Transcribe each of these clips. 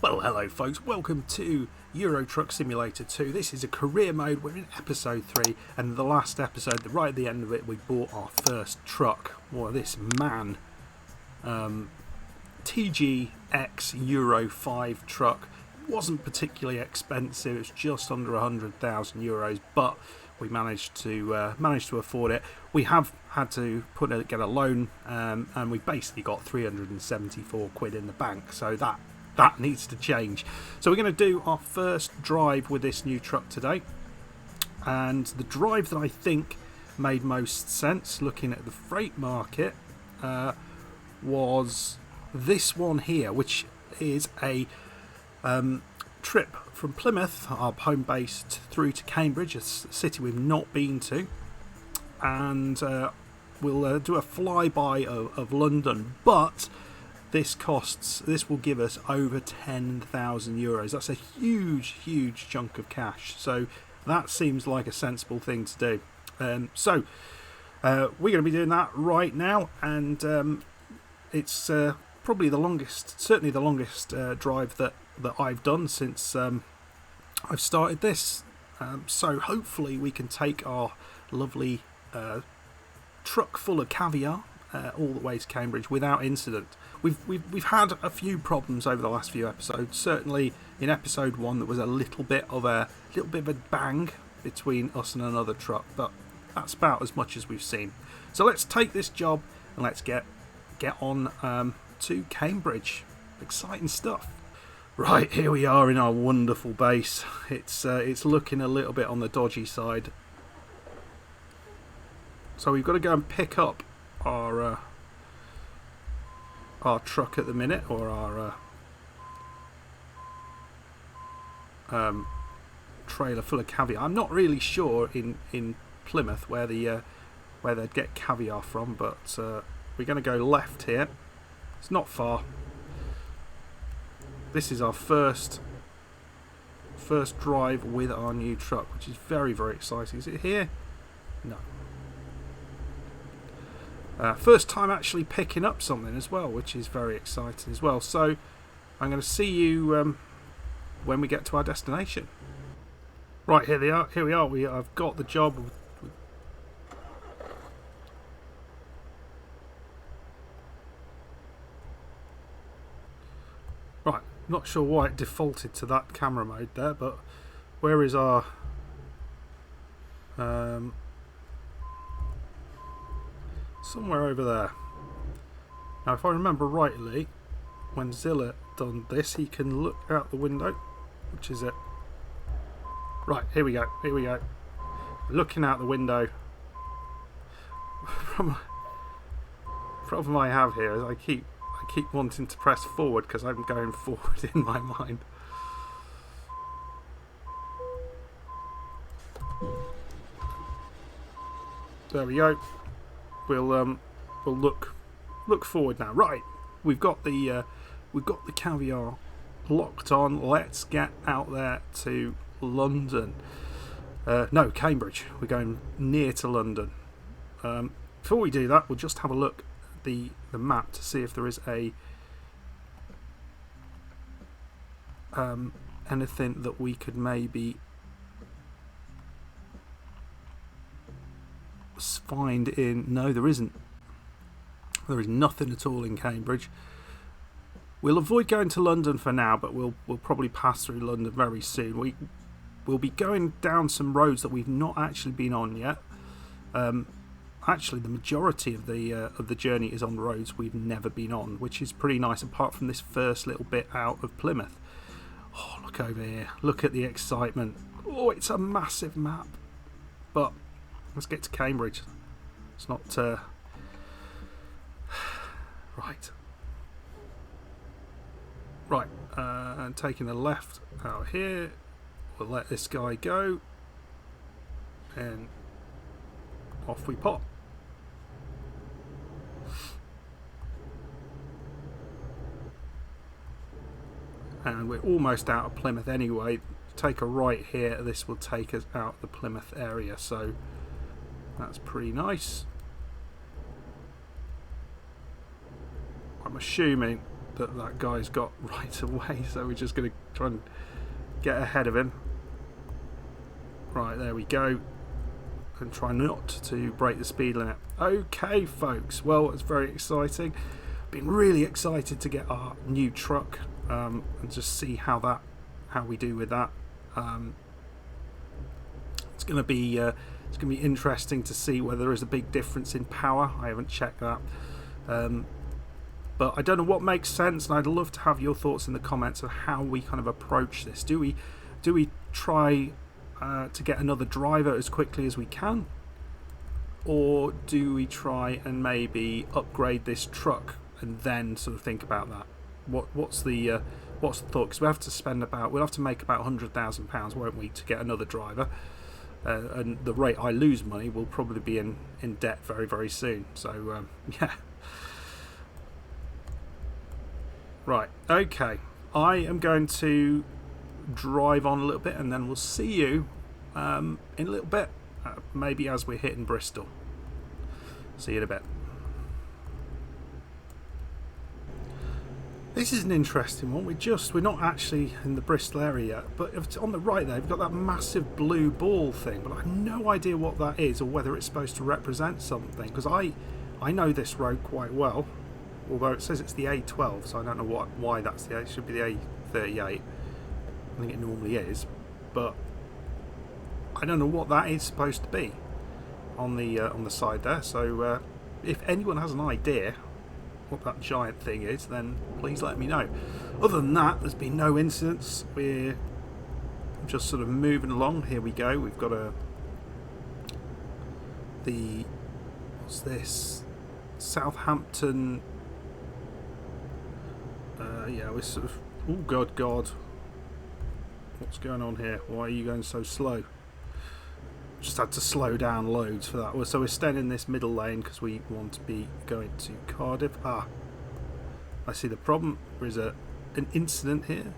Well, hello folks, welcome to Euro Truck Simulator 2. This is a career mode. We're in episode 3, and the last episode, right at the end of it, we bought our first truck. Well, this MAN TGX Euro 5 truck. Wasn't particularly expensive, it's just under 100,000 euros, but we managed to afford it. We have had to get a loan, and we basically got 374 quid in the bank, so that needs to change. So we're going to do our first drive with this new truck today, and the drive that I think made most sense looking at the freight market was this one here, which is a trip from Plymouth, our home base, through to Cambridge, a city we've not been to, and we'll do a flyby of London, but this will give us over 10,000 euros. That's a huge chunk of cash, so that seems like a sensible thing to do. So we're going to be doing that right now, and it's probably certainly the longest drive that I've done since I've started this. So hopefully we can take our lovely truck full of caviar all the way to Cambridge without incident. We've had a few problems over the last few episodes. Certainly in episode 1 there was a little bit of a bang between us and another truck, but that's about as much as we've seen. So let's take this job and let's get on to Cambridge. Exciting stuff. Right, here we are in our wonderful base. It's looking a little bit on the dodgy side, so we've got to go and pick up our truck at the minute, or our trailer full of caviar. I'm not really sure in Plymouth where they'd get caviar from, but we're going to go left here. It's not far. This is our first drive with our new truck, which is very exciting. Is it here? No. First time actually picking up something as well, which is very exciting as well. So I'm going to see you when we get to our destination. Right, here we are. I've got the job. Right, not sure why it defaulted to that camera mode there, but where is our somewhere over there. Now, if I remember rightly, when Zilla done this, he can look out the window, which is it. Right, here we go. Looking out the window. Problem I have here is I keep wanting to press forward because I'm going forward in my mind. There we go. We'll look forward now. Right, we've got the caviar locked on. Let's get out there to London. No, Cambridge. We're going near to London. Before we do that, we'll just have a look at the map to see if there is anything that we could maybe find in. No, there isn't. There is nothing at all in Cambridge. We'll avoid going to London for now, but we'll probably pass through London very soon. We'll be going down some roads that we've not actually been on yet. Actually, the majority of the journey is on roads we've never been on, which is pretty nice, apart from this first little bit out of Plymouth. Oh, look over here. Look at the excitement. Oh, it's a massive map. But let's get to Cambridge. It's not right. And taking a left out here. We'll let this guy go, and off we pop. And we're almost out of Plymouth anyway. Take a right here. This will take us out the Plymouth area, so that's pretty nice. I'm assuming that guy's got right away, so we're just going to try and get ahead of him. Right, there we go. And try not to break the speed limit. Okay, folks. Well, it's very exciting. Been really excited to get our new truck and just see how we do with that. It's going to be interesting to see whether there is a big difference in power. I haven't checked that. But I don't know what makes sense, and I'd love to have your thoughts in the comments of how we kind of approach this. Do we try to get another driver as quickly as we can, or do we try and maybe upgrade this truck and then sort of think about that? What's the thought? Because we'll have to make about £100,000, won't we, to get another driver? And the rate I lose money will probably be in debt very, very soon. So yeah. Right, okay. I am going to drive on a little bit, and then we'll see you in a little bit, maybe as we're hitting Bristol. See you in a bit. This is an interesting one. We're not actually in the Bristol area yet, but if it's on the right there, we've got that massive blue ball thing, but I have no idea what that is or whether it's supposed to represent something, because I know this road quite well, although it says it's the A12, so I don't know why that's it should be the A38. I think it normally is, but I don't know what that is supposed to be on the side there. So if anyone has an idea what that giant thing is, then please let me know. Other than that, there's been no incidents. We're just sort of moving along. Here we go. We've got what's this? Southampton. Yeah, we're sort of. Oh God. What's going on here? Why are you going so slow? Just had to slow down loads for that. So we're staying in this middle lane because we want to be going to Cardiff. I see the problem. There is an incident here,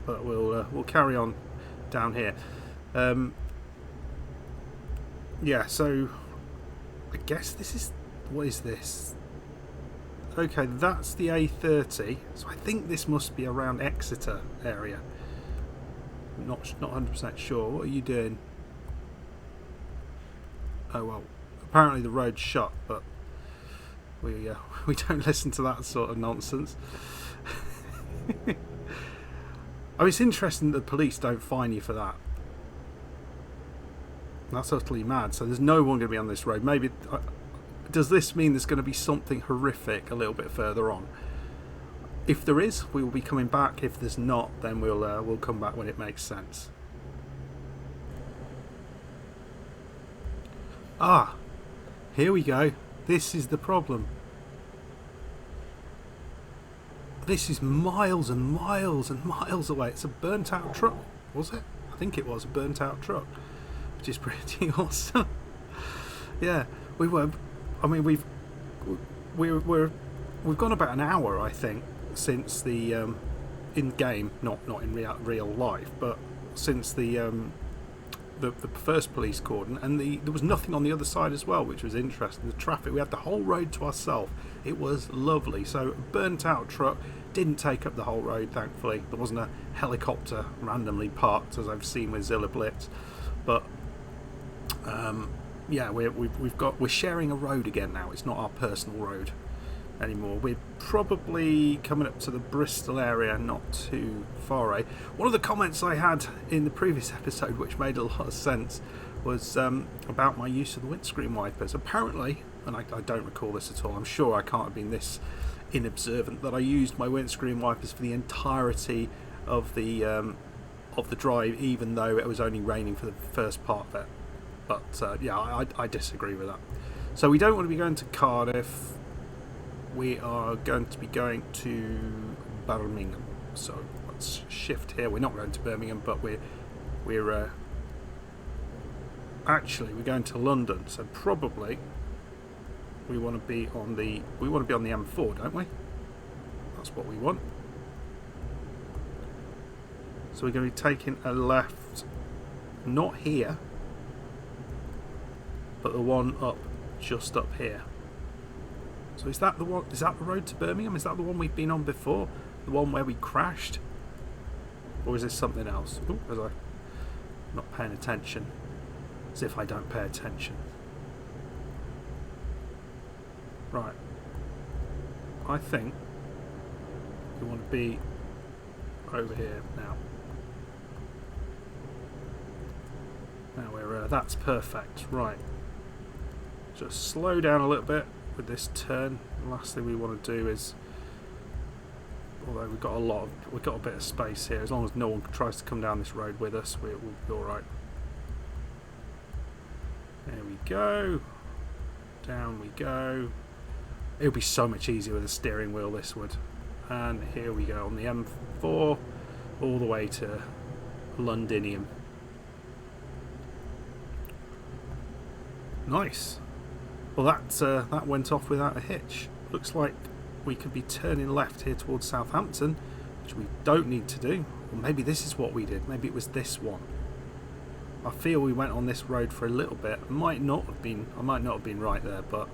but we'll carry on down here. Yeah, so I guess this is, what is this? Okay, that's the A30. So I think this must be around Exeter area. Not 100% sure. What are you doing? Oh well, apparently the road's shut, but we don't listen to that sort of nonsense. I mean, it's interesting that the police don't fine you for that. That's utterly mad. So there's no one going to be on this road. Maybe does this mean there's going to be something horrific a little bit further on? If there is, we will be coming back. If there's not, then we'll come back when it makes sense. Here we go. This is the problem. This is miles and miles and miles away. It's a burnt out truck, was it? I think it was a burnt out truck, which is pretty awesome. Yeah, we've gone about an hour, I think, since the in game, not in real life, but since the first police cordon, and there was nothing on the other side as well, which was interesting. The traffic, we had the whole road to ourselves. It was lovely. So burnt out truck, didn't take up the whole road, thankfully. There wasn't a helicopter randomly parked as I've seen with Zilla Blitz, but yeah, we're sharing a road again now. It's not our personal road anymore. We're probably coming up to the Bristol area, not too far away. One of the comments I had in the previous episode, which made a lot of sense, was about my use of the windscreen wipers. Apparently, and I don't recall this at all, I'm sure I can't have been this inobservant, that I used my windscreen wipers for the entirety of the drive, even though it was only raining for the first part of it. But yeah, I disagree with that. So we don't want to be going to Cardiff. We are going to be going to Birmingham. So let's shift here. We're not going to Birmingham, but we're going to London. So probably we want to be on the M4, don't we? That's what we want. So we're going to be taking a left, not here, but the one just up here. So is that the one? Is that the road to Birmingham? Is that the one we've been on before? The one where we crashed? Or is this something else? Ooh, was I not paying attention? As if I don't pay attention. Right. I think we want to be over here now. Now we're that's perfect. Right. Just slow down a little bit with this turn. The last thing we want to do is, although we've got a bit of space here, as long as no one tries to come down this road with us, we'll be all right. There we go. Down we go. It would be so much easier with a steering wheel, this would. And here we go on the M4 all the way to Londinium. Nice. Well, that went off without a hitch. Looks like we could be turning left here towards Southampton, which we don't need to do. Or maybe this is what we did. Maybe it was this one. I feel we went on this road for a little bit. I might not have been right there, but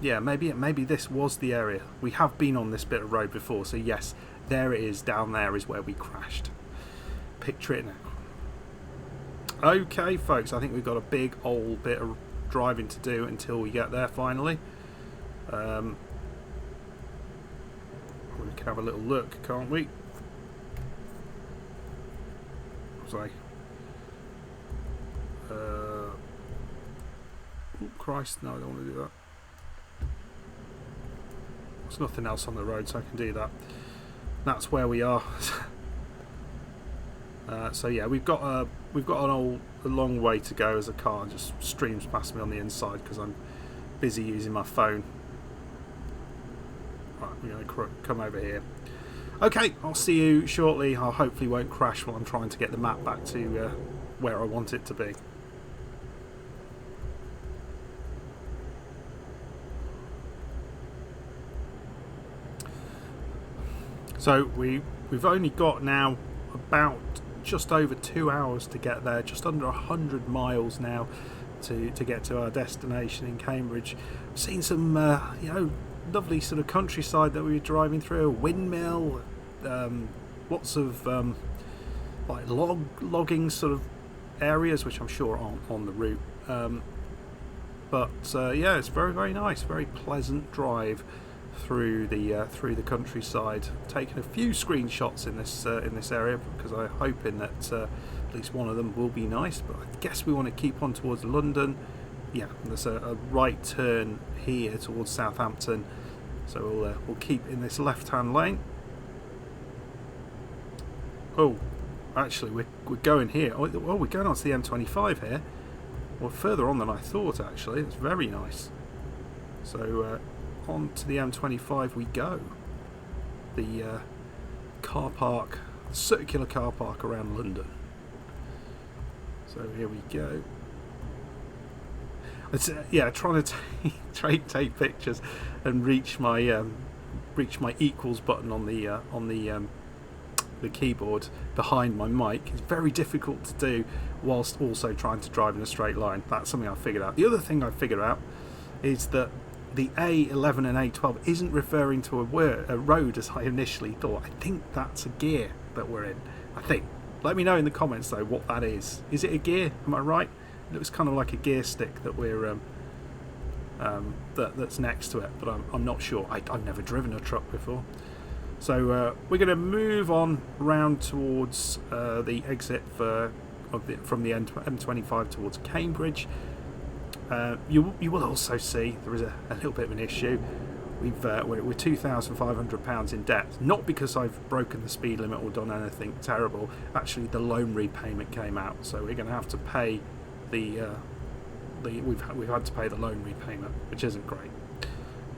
yeah, maybe this was the area. We have been on this bit of road before, so yes, there it is. Down there is where we crashed. Picture it now. Okay, folks, I think we've got a big old bit of driving to do until we get there finally. We can have a little look, can't we? Sorry. Oh Christ, no, I don't want to do that. There's nothing else on the road, so I can do that. That's where we are. So yeah, we've got a long way to go as a car just streams past me on the inside because I'm busy using my phone. Right, I'm going to come over here. Okay, I'll see you shortly. I hopefully won't crash while I'm trying to get the map back to where I want it to be. So we've only got now about just over 2 hours to get there, just under 100 miles now to get to our destination in Cambridge. I've seen some lovely sort of countryside that we were driving through, a windmill, lots of like logging sort of areas, which I'm sure aren't on the route, but yeah, it's very, very nice, very pleasant drive through the countryside. Taking a few screenshots in this area because I'm hoping that at least one of them will be nice, but I guess we want to keep on towards London. Yeah, there's a right turn here towards Southampton, so we'll keep in this left-hand lane. Oh, actually we're going here. Oh, we're going on to the M25 here. Well, further on than I thought, actually. It's very nice. So on to the M25 we go. The car park, circular car park around London. So here we go. It's yeah, trying to take pictures and reach my equals button on the keyboard behind my mic is very difficult to do whilst also trying to drive in a straight line. That's something I figured out. The other thing I figured out is that the A11 and A12 isn't referring to a road as I initially thought. I think that's a gear that we're in. I think. Let me know in the comments though what that is. Is it a gear? Am I right? It looks kind of like a gear stick that we're that's next to it, but I'm not sure. I've never driven a truck before. So we're going to move on round towards the exit from the M25 towards Cambridge. You will also see there is a little bit of an issue. We're £2,500 in debt, not because I've broken the speed limit or done anything terrible. Actually, the loan repayment came out, so we're going to have to pay we've had to pay the loan repayment, which isn't great.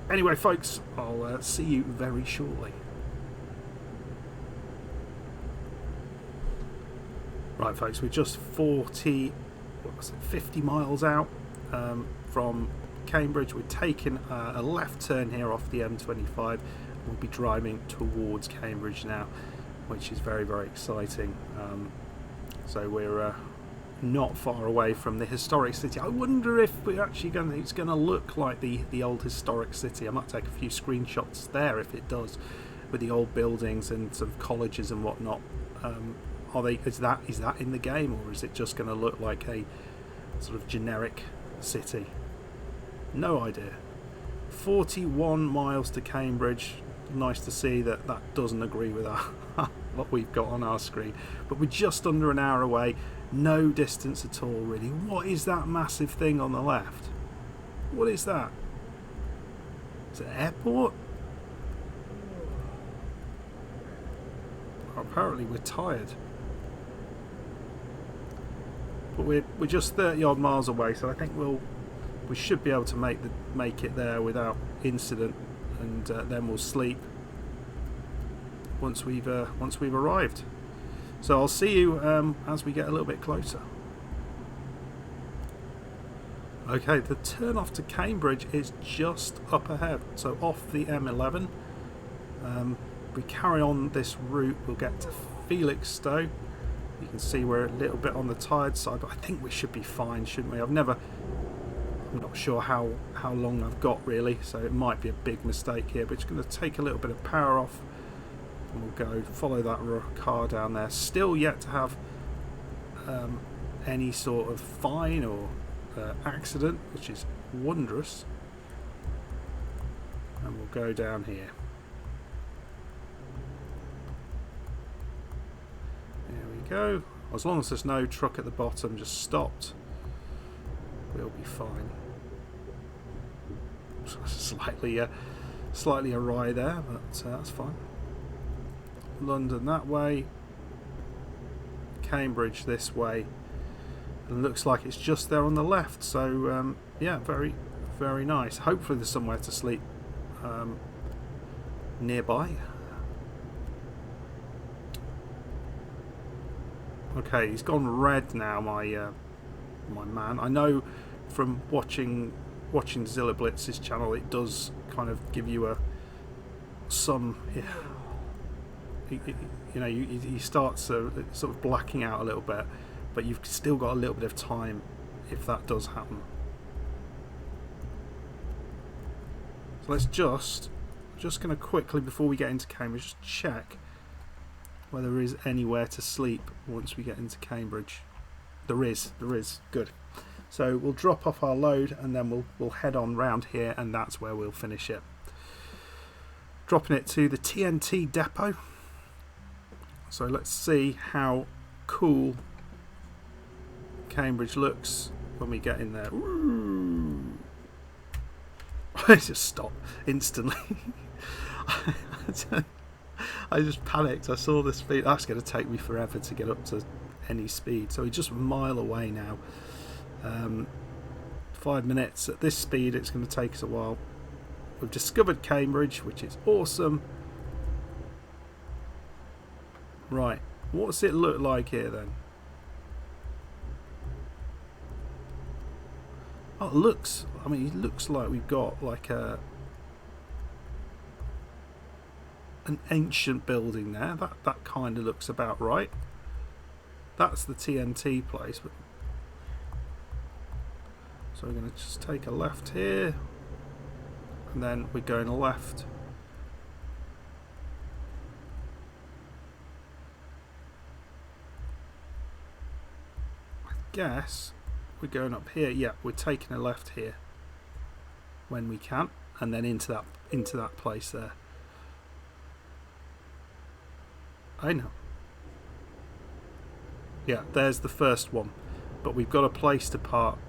Anyway, folks, I'll see you very shortly. Right, folks, we're just 50 miles out from Cambridge. We're taking a left turn here off the M25. We'll be driving towards Cambridge now, which is very, very exciting. So we're not far away from the historic city. I wonder if it's going to look like the old historic city. I might take a few screenshots there if it does, with the old buildings and sort of colleges and whatnot. Is that in the game, or is it just going to look like a sort of generic city? No idea. 41 miles to Cambridge. Nice to see that doesn't agree with what we've got on our screen, but we're just under an hour away. No distance at all, really. What is that massive thing on the left? What is that? Is it an airport? Apparently we're tired, but we're just 30 odd miles away, so I think we should be able to make it there without incident, and then we'll sleep once we've arrived. So I'll see you as we get a little bit closer. Okay, the turn off to Cambridge is just up ahead, so off the M11. We carry on this route, we'll get to Felixstowe. You can see we're a little bit on the tired side, but I think we should be fine, shouldn't we? I'm not sure how long I've got really, so it might be a big mistake here, but it's going to take a little bit of power off, and we'll go follow that car down there. Still yet to have any sort of fine or accident, which is wondrous. And we'll go down here. There we go. As long as there's no truck at the bottom just stopped, we'll be fine. Slightly awry there, but that's fine. London that way, Cambridge this way, and it looks like it's just there on the left, so yeah, very, very nice. Hopefully there's somewhere to sleep nearby. Okay, he's gone red now, my man. I know from watching Zilla Blitz's channel, it does kind of give you he starts sort of blacking out a little bit, but you've still got a little bit of time if that does happen. So let's just going to quickly, before we get into Cambridge, just check whether there is anywhere to sleep once we get into Cambridge. There is. Good. So we'll drop off our load and then we'll head on round here, and that's where we'll finish it. Dropping it to the TNT depot. So let's see how cool Cambridge looks when we get in there. Ooh. I just stopped instantly. I just panicked. I saw the speed. That's going to take me forever to get up to any speed. So we're just a mile away now. 5 minutes. At this speed, it's going to take us a while. We've discovered Cambridge, which is awesome. Right, what's it look like here then? Oh, it looks like we've got like an ancient building there. That kind of looks about right. That's the TNT place. So we're going to just take a left here, and then we're going left. Guess we're going up here. Yeah, we're taking a left here when we can, and then into that place there. I know. Yeah, there's the first one, but we've got a place to park,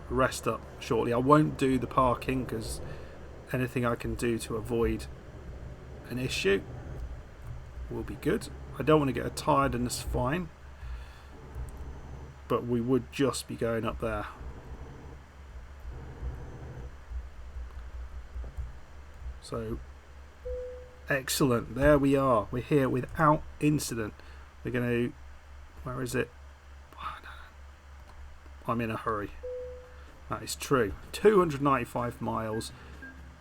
rest up shortly. I won't do the parking because anything I can do to avoid an issue will be good. I don't want to get a tiredness fine, but we would just be going up there. So excellent, there we are, we're here without incident. We're going to, where is it? I'm in a hurry. That is true. 295 miles,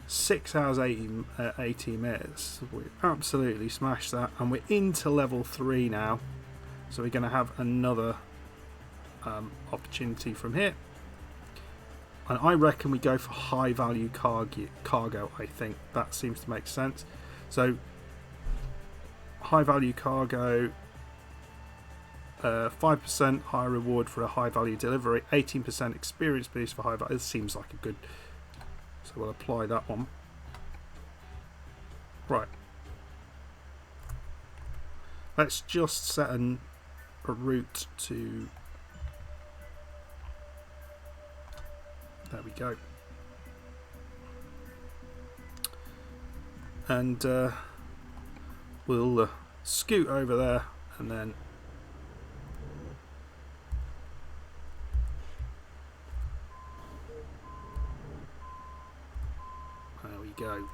6 hours 80 minutes. We absolutely smashed that, and we're into level 3 now, so we're going to have another opportunity from here. And I reckon we go for high value cargo. I think that seems to make sense. So high value cargo, 5% higher reward for a high value delivery, 18% experience boost for high value. It seems like a good, so we'll apply that one. Right, let's just set a route to, there we go, and we'll scoot over there and then there we go.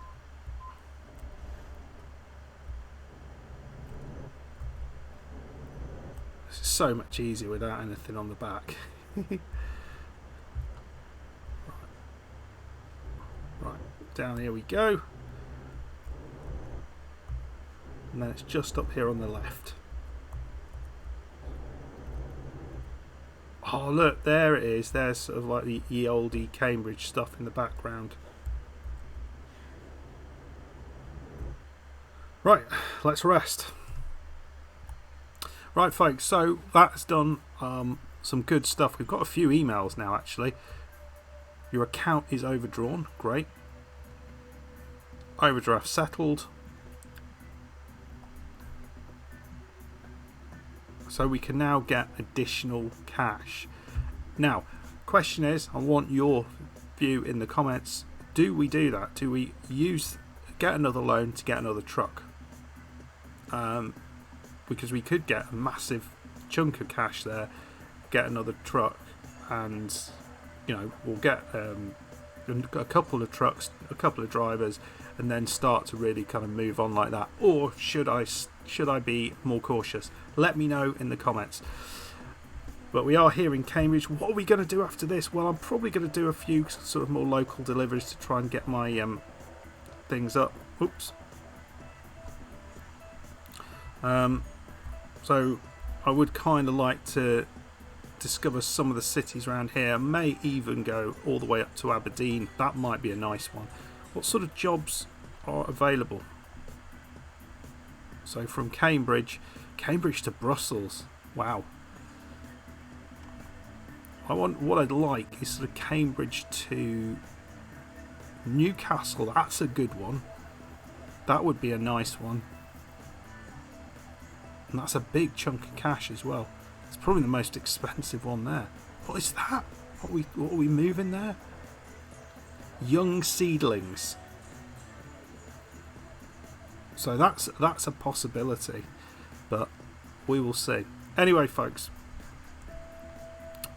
This is so much easier without anything on the back. Right, down here we go. And then it's just up here on the left. Oh look, there it is. There's sort of like the ye olde Cambridge stuff in the background. Right, let's rest. Right folks, so that's done some good stuff. We've got a few emails now actually. Your account is overdrawn, great. Overdraft settled. So we can now get additional cash. Now, question is, I want your view in the comments. Do we do that? Do we get another loan to get another truck? Because we could get a massive chunk of cash there, get another truck, and you know, we'll get a couple of trucks, a couple of drivers, and then start to really kind of move on like that. Or should I be more cautious? Let me know in the comments. But we are here in Cambridge. What are we going to do after this? Well, I'm probably going to do a few sort of more local deliveries to try and get my things up. Oops. So I would kind of like to discover some of the cities around here. May even go all the way up to Aberdeen. That might be a nice one. What sort of jobs are available? So from Cambridge to Brussels. Wow. What I'd like is sort of Cambridge to Newcastle. That's a good one. That would be a nice one. And that's a big chunk of cash as well. It's probably the most expensive one there. What is that? What are we moving there? Young seedlings. So that's a possibility, but we will see. Anyway, folks,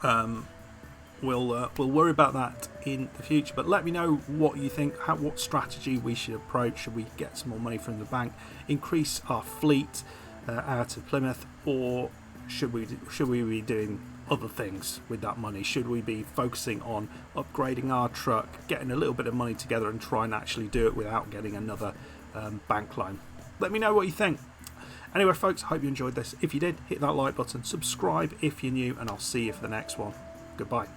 we'll worry about that in the future. But let me know what you think. What strategy we should approach? Should we get some more money from the bank, increase our fleet out of Plymouth, or should we be doing other things with that money? Should we be focusing on upgrading our truck, getting a little bit of money together, and try and actually do it without getting another bank loan? Let me know what you think. Anyway, folks, I hope you enjoyed this. If you did, hit that like button, subscribe if you're new, and I'll see you for the next one. Goodbye.